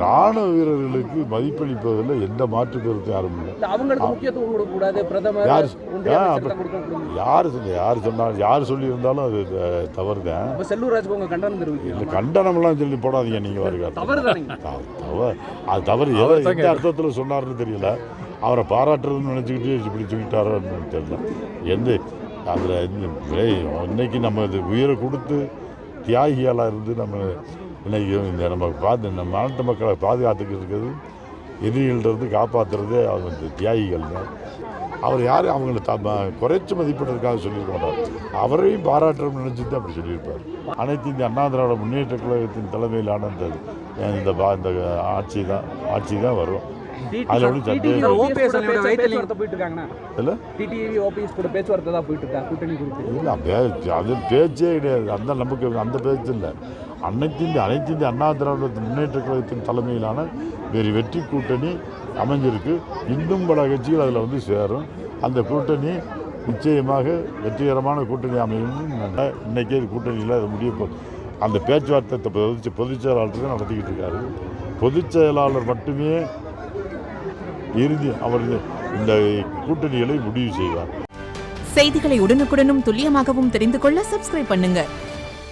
ராணுவ வீரர்களுக்கு மதிப்பளிப்பதில் எந்த மாற்று கருத்து யாரும் இல்லை. அவங்களுக்கு முக்கியத்துவம் கொடுக்கக்கூடாது, பிரதமர் யார் சொல்லியிருந்தாலும் அது தவறு தான். செல்லூர் ராஜுக்கு உங்க கண்டனம் தெரிவிக்கல. கண்டனம்லாம் சொல்லி போடாதீங்க நீங்கள் வருங்க. அது தவறு எந்த அர்த்தத்தில் சொன்னார்னு தெரியல. அவரை பாராட்டுறதுன்னு நினச்சிக்கிட்டு இப்படி சொல்லிட்டாரோன்னு தெரியல. அதில் இன்னைக்கு நம்ம இது உயிரை கொடுத்து தியாகிகளாக இருந்து நம்ம இன்னைக்கு நம்ம நாட்டு மக்களை பாதுகாத்துக்கிட்டு இருக்கிறது, எதிரிகள்டிருந்து காப்பாற்றுறதே அவங்க தியாகிகள் தான். அவர் யாரும் அவங்களை குறைச்சி மதிப்பிடுறதுக்காக சொல்லியிருக்க மாட்டார். அவரையும் பாராட்டுறோம்னு நினச்சி தான் அப்படி சொல்லியிருப்பார். அனைத்து இந்திய அண்ணா திராவிட முன்னேற்ற கழகத்தின் தலைமையிலான இந்த ஆட்சி தான் வரும். அதில் ஒன்றும் சந்தேகம் அது பேச்சே கிடையாது. அந்த பேச்சு இல்லை. அனைத்து இந்திய அண்ணா திராவிட முன்னேற்ற கழகத்தின் தலைமையிலான வேறு வெற்றி கூட்டணி அமைஞ்சிருக்கு. இன்னும் பல கட்சிகள் அதில் வந்து சேரும். அந்த கூட்டணி நிச்சயமாக வெற்றிகரமான கூட்டணி அமையும். இன்றைக்கே கூட்டணியில் அது முடிய அந்த பேச்சுவார்த்தை பொதுச் செயலாளர் தான் நடத்திக்கிட்டு இருக்காரு. பொதுச் செயலாளர் மட்டுமே இறுதி அவர் இந்த கூட்டணிகளை முடிவு செய்வார். செய்திகளை உடனுக்குடனும் துல்லியமாகவும் தெரிந்து கொள்ள சப்ஸ்கிரைப் பண்ணுங்க.